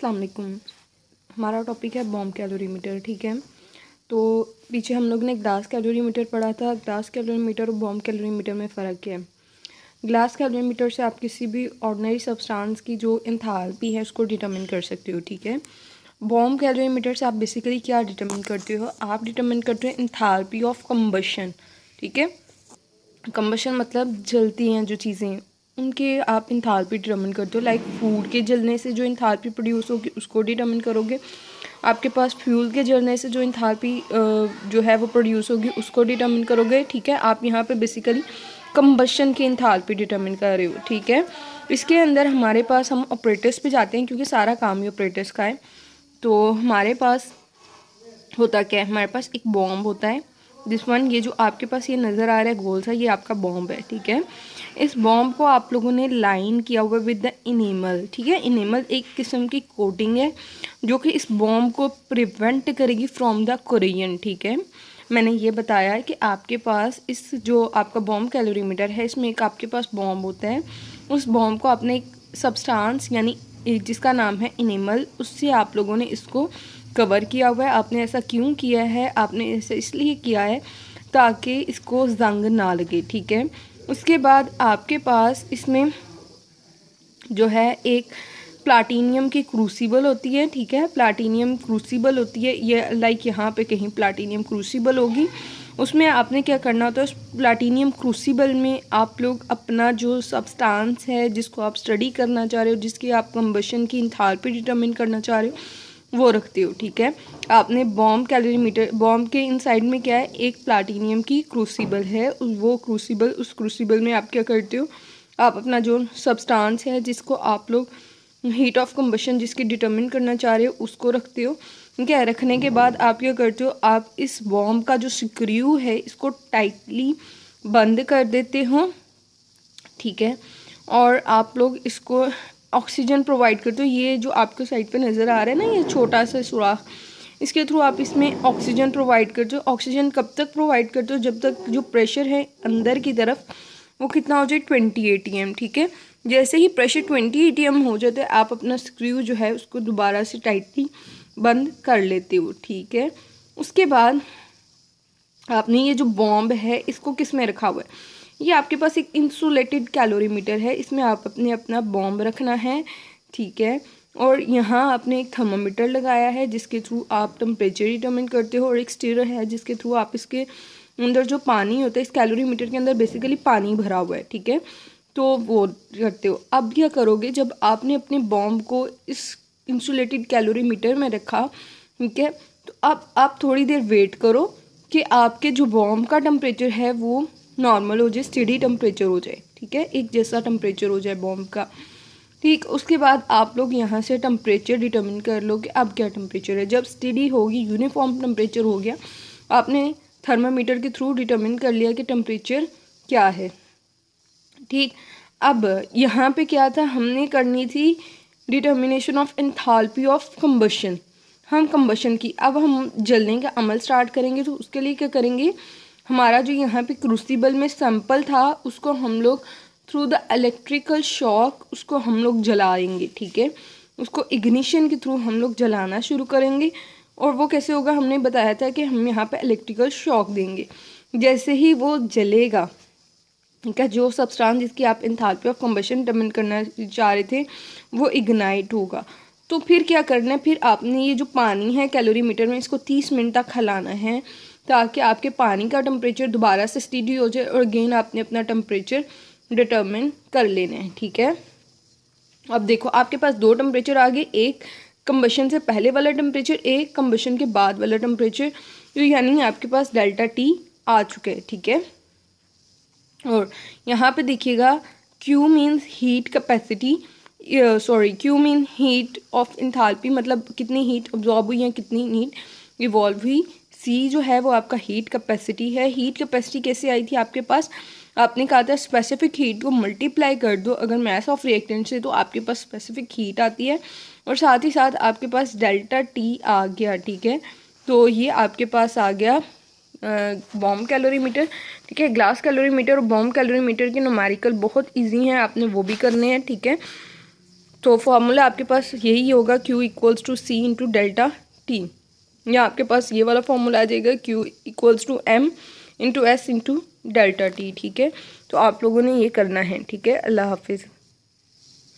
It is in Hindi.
अस्सलाम वालेकुम। हमारा टॉपिक है बॉम्ब कैलोरीमीटर। ठीक है, तो पीछे हम लोग ने ग्लास कैलोरीमीटर पढ़ा था। ग्लास कैलोरीमीटर और बॉम्ब कैलोरीमीटर में फ़र्क क्या है। ग्लास कैलोरीमीटर से आप किसी भी ऑर्डिनरी सब्सटेंस की जो एंथैल्पी है उसको डिटरमिन कर सकते हो। ठीक है, बॉम्ब कैलोरीमीटर से आप बेसिकली क्या डिटरमिन करते हो, आप डिटरमिन करते हो एंथैल्पी ऑफ कंबशन। ठीक है, कंबशन मतलब जलती हैं जो चीज़ें, उनके आप इंथाल्पी डिटरमिन करते हो। लाइक फूड के जलने से जो इंथाल्पी प्रोड्यूस होगी उसको डिटरमिन करोगे। आपके पास फ्यूल के जलने से जो इंथाल्पी जो है वो प्रोड्यूस होगी उसको डिटरमिन करोगे। ठीक है, आप यहाँ पे बेसिकली कंबशन की इंथाल्पी डिटरमिन कर रहे हो। ठीक है, इसके अंदर हमारे पास हम ऑपरेटर्स पे जाते हैं क्योंकि सारा काम ही ऑपरेटर्स का है। तो हमारे पास होता क्या है, हमारे पास एक बॉम्ब होता है। दिस वन, ये जो आपके पास ये नज़र आ रहा है गोल सा, ये आपका बॉम्ब है। ठीक है, इस बॉम्ब को आप लोगों ने लाइन किया हुआ विद द इनेमल। ठीक है, इनेमल एक किस्म की कोटिंग है जो कि इस बॉम्ब को प्रिवेंट करेगी फ्रॉम द कोरिजन। ठीक है, मैंने ये बताया है कि आपके पास इस जो आपका बॉम्ब कैलोरीमीटर है इसमें एक आपके पास बॉम्ब होता है। उस बॉम्ब को आपने एक सब्सटेंस यानी जिसका नाम है इनेमल, उससे आप लोगों ने इसको कवर किया हुआ है। आपने ऐसा क्यों किया है, आपने ऐसा इसलिए किया है ताकि इसको जंग ना लगे। ठीक है, उसके बाद आपके पास इसमें जो है एक प्लाटीनियम की क्रूसिबल होती है। ठीक है, प्लाटीनियम क्रूसिबल होती है, ये लाइक यहाँ पे कहीं प्लाटीनियम क्रूसिबल होगी। उसमें आपने क्या करना होता है, उस प्लाटीनियम क्रूसिबल में आप लोग अपना जो सब्सटेंस है जिसको आप स्टडी करना चाह रहे हो, जिसकी आप कंबशन की इंथैल्पी डिटरमिन करना चाह रहे हो, वो रखते हो। ठीक है, आपने बॉम्ब कैलोरीमीटर, बॉम्ब के इनसाइड में क्या है, एक प्लाटीनियम की क्रूसिबल है। वो क्रूसिबल, उस क्रूसिबल में आप क्या करते हो, आप अपना जो सब्सटेंस है जिसको आप लोग हीट ऑफ कंबशन जिसकी डिटरमिन करना चाह रहे हो उसको रखते हो। ठीक है, रखने के बाद आप क्या करते हो, आप इस बॉम्ब का जो स्क्रू है इसको टाइटली बंद कर देते हो। ठीक है, और आप लोग इसको ऑक्सीजन प्रोवाइड करते हो। ये जो आपके साइड पे नज़र आ रहा है ना, ये छोटा सा सुराख, इसके थ्रू आप इसमें ऑक्सीजन प्रोवाइड करते हो। ऑक्सीजन कब तक प्रोवाइड करते हो, जब तक जो प्रेशर है अंदर की तरफ वो कितना हो जाए, 20 ATM। ठीक है, जैसे ही प्रेशर 20 ATM हो जाता है आप अपना स्क्रू जो है उसको दोबारा से टाइटली बंद कर लेते हो। ठीक है, उसके बाद आपने ये जो बॉम्ब है इसको किस में रखा हुआ है, ये आपके पास एक इंसुलेटेड कैलोरीमीटर है, इसमें आप अपने अपना बॉम्ब रखना है। ठीक है, और यहाँ आपने एक थर्मामीटर लगाया है जिसके थ्रू आप टेम्परेचर डिटरमिन करते हो, और एक स्टीरर है जिसके थ्रू आप इसके अंदर जो पानी होता है, इस कैलोरीमीटर के अंदर बेसिकली पानी भरा हुआ है। ठीक है, तो वो करते हो। अब क्या करोगे, जब आपने अपने बॉम्ब को इस इंसुलेटेड कैलोरीमीटर में रखा, ठीक है, तो अब आप थोड़ी देर वेट करो कि आपके जो बॉम्ब का टेम्परेचर है वो नॉर्मल हो जाए, स्टेडी टेम्परेचर हो जाए। ठीक है, एक जैसा टेम्परेचर हो जाए बॉम्ब का। ठीक, उसके बाद आप लोग यहाँ से टेम्परेचर डिटरमिन कर लो कि अब क्या टेम्परेचर है। जब स्टेडी होगी, यूनिफॉर्म टेम्परेचर हो गया, आपने थर्मामीटर के थ्रू डिटरमिन कर लिया कि टेम्परेचर क्या है। ठीक, अब यहाँ पे क्या था, हमने करनी थी determination of enthalpy of combustion. हम कंबशन की, अब हम जलने का अमल स्टार्ट करेंगे, तो उसके लिए क्या करेंगे, हमारा जो यहाँ पे क्रूसिबल में सैंपल था उसको हम लोग थ्रू द इलेक्ट्रिकल शॉक उसको हम लोग जलाएंगे। ठीक है, उसको इग्निशन के थ्रू हम लोग जलाना शुरू करेंगे। और वो कैसे होगा, हमने बताया था कि हम यहाँ पे इलेक्ट्रिकल शॉक देंगे। जैसे ही वो जलेगा, ठीक है, जो सब्सटेंस जिसकी आप एंथैल्पी ऑफ कंबशन डिटरमिन करना चाह रहे थे वो इग्नाइट होगा। तो फिर क्या करना है, फिर आपने ये जो पानी है कैलोरीमीटर में इसको 30 मिनट तक खिलाना है ताकि आपके पानी का टेम्परेचर दोबारा से स्टेडी हो जाए, और अगेन आपने अपना टेम्परेचर डिटरमिन कर लेना है। ठीक है, अब देखो आपके पास दो टेम्परेचर आ गए, एक कंबशन से पहले वाला टेम्परेचर, एक कंबशन के बाद वाला टेम्परेचर, तो यानी आपके पास डेल्टा टी आ चुके हैं। ठीक है, और यहाँ पे देखिएगा Q means heat capacity, sorry Q mean heat of enthalpy, मतलब कितनी हीट अब्जॉर्ब हुई है, कितनी हीट इवॉल्व हुई। C जो है वो आपका हीट कैपेसिटी है। हीट कैपेसिटी कैसे आई थी आपके पास, आपने कहा था स्पेसिफिक हीट को मल्टीप्लाई कर दो अगर मैस ऑफ रिएक्टेंट से, तो आपके पास स्पेसिफिक हीट आती है, और साथ ही साथ आपके पास डेल्टा टी आ गया। ठीक है, तो ये आपके पास आ गया बॉम्ब कैलोरीमीटर। ठीक है, ग्लास कैलोरीमीटर और बॉम्ब कैलोरीमीटर के न्यूमेरिकल बहुत इजी हैं, आपने वो भी करने हैं। ठीक है, तो फॉर्मूला आपके पास यही होगा, Q equals to C into delta T, या आपके पास ये वाला फॉर्मूला आ जाएगा, Q equals to M into S into delta T। ठीक है, तो आप लोगों ने ये करना है। ठीक है, अल्लाह हाफिज़।